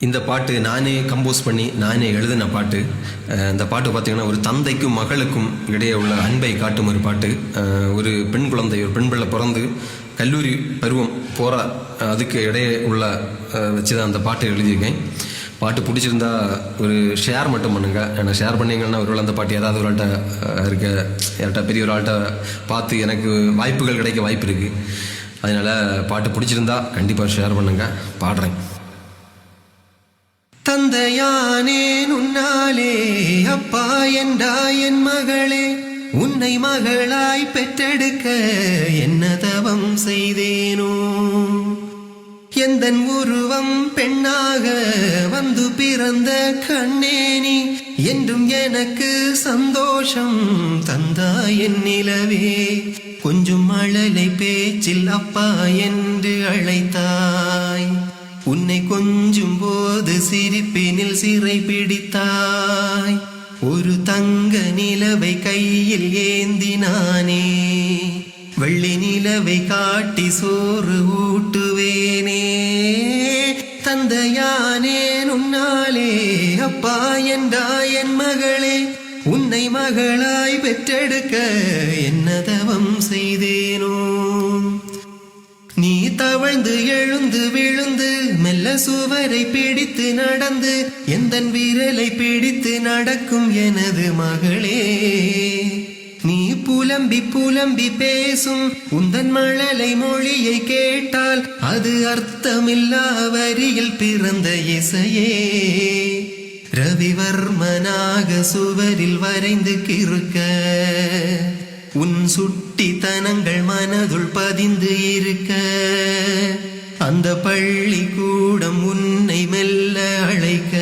இந்த பாட்டு நானே கம்போஸ் பண்ணி நானே எழுதின பாட்டு. இந்த பாட்டு பார்த்திங்கன்னா ஒரு தந்தைக்கும் மகளுக்கும் இடையே உள்ள அன்பை காட்டும் ஒரு பாட்டு. ஒரு பெண் குழந்தை, ஒரு பெண் பிள்ளை பிறந்து கல்லூரி பருவம் போகிற அதுக்கு இடையே உள்ள வச்சு தான் அந்த பாட்டு எழுதியிருக்கேன். பாட்டு பிடிச்சிருந்தா ஒரு ஷேர் மட்டும் பண்ணுங்க. ஏன்னா ஷேர் பண்ணிங்கன்னா ஒருவேளை அந்த பாட்டு ஏதாவது ஒரு ஆள்கிட்ட யார்கிட்ட பெரிய ஒரு ஆள்கிட்ட பார்த்து எனக்கு வாய்ப்புகள் கிடைக்க வாய்ப்பு இருக்குது. அதனால் பாட்டு பிடிச்சிருந்தா கண்டிப்பாக ஷேர் பண்ணுங்கள். பாடுறேன். தந்தையானேன் உன்னாலே, அப்பா என்றாய் என் மகளே, உன்னை மகளாய் பெற்றெடுக்க என்ன தவம் செய்தேனோ. எந்தன் உருவம் பெண்ணாக வந்து பிறந்த கண்ணேனி, என்றும் எனக்கு சந்தோஷம் தந்தாய் என் நிலவே. கொஞ்சம் மழலை பேச்சில் அப்பா என்று அழைத்தாய். உன்னை கொஞ்சும் போது சிரிப்பினில் சிறை பிடித்தாய். ஒரு தங்க நிலவை கையில் ஏந்தினானே, வெள்ளி நிலவை காட்டி சோறு ஊட்டுவேனே. தந்தையானேன் உன்னாலே, அப்பா என்றாய் என் மகளே, உன்னை மகளாய் பெற்றெடுக்க என்ன தவம் செய்தேனோ. நீ தவழ்ந்து எழுந்து விழுந்து மெல்ல சுவரை பிடித்து நடந்து எந்தன் விரலை பிடித்து நடக்கும் எனது மகளே. நீ புலம்பி புலம்பி பேசும் உந்தன் மழலை மொழியை கேட்டால் அது அர்த்தமில்லா வரியில் பிறந்த இசையே. ரவிவர்மனாக சுவரில் வரைந்து கிறுக்க உன் சுட்டித்தனங்கள் மனதுள் பதிந்து இருக்க, அந்த பள்ளி கூடம் உன்னை மெல்ல அழைக்க,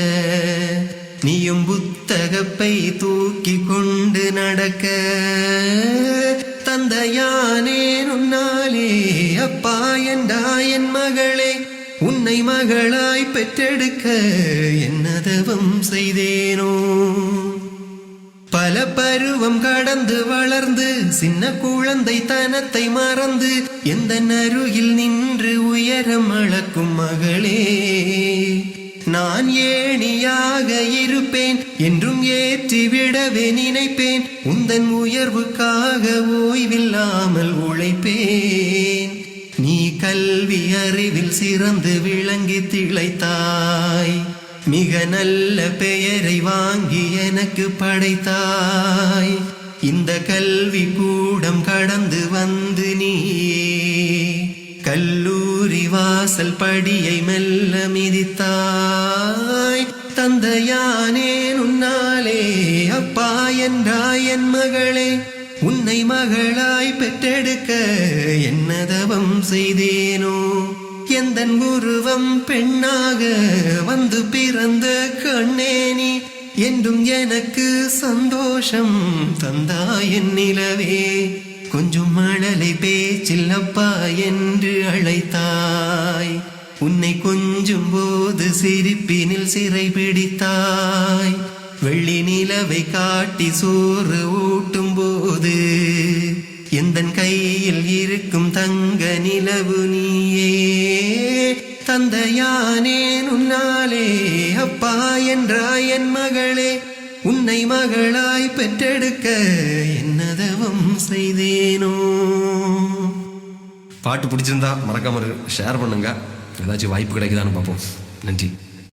நீயும் புத்தகப்பை தூக்கி கொண்டு நடக்க. தந்தையானேன் உன்னாலே, அப்பா என்றாய் என் மகளே, உன்னை மகளாய் பெற்றெடுக்க என்ன தவம் செய்தேனோ. பல பருவம் கடந்து வளர்ந்து சின்ன குழந்தை தனத்தை மறந்து எந்த அருகில் நின்று உயரம் அளக்கும் மகளே. நான் ஏணியாக இருப்பேன் என்றும் ஏற்றிவிடவே நினைப்பேன். உந்தன் உயர்வுக்காக ஓய்வில்லாமல் உழைப்பேன். நீ கல்வி அறிவில் சிறந்து விளங்கி திளைத்தாய். மிக நல்ல பெயரை வாங்கி எனக்கு படைத்தாய். இந்த கல்வி கூடம் கடந்து வந்து நீயே கல்லூரி வாசல் படியை மெல்ல மிதித்தாய். தந்தையானேன் உன்னாலே, அப்பா என்றாய் என் மகளே, உன்னை மகளாய் பெற்றெடுக்க என்ன தவம் செய்தேனோ. எந்தன் உருவம் பெண்ணாக வந்து பிறந்த கண்ணேனி, என்றும் எனக்கு சந்தோஷம் தந்தாய் என் நிலவே. கொஞ்சம் மழலை பேச்சில் அப்பா என்று அழைத்தாய். உன்னை கொஞ்சும் போது சிரிப்பினில் சிறை பிடித்தாய். வெள்ளி நிலவை காட்டி சோறு ஊட்டும் போது எந்தன் கையில் இருக்கும் தங்க நிலவு நீயே. தந்தையானேன் உன்னாலே, அப்பா என்றாய் என் மகளே, உன்னை மகளாய் பெற்றெடுக்க என்ன தவம் செய்தேனோ. பாட்டு பிடிச்சிருந்தா மறக்காம ஷேர் பண்ணுங்க. ஏதாச்சும் வாய்ப்பு கிடைக்குதான்னு பார்ப்போம். நன்றி.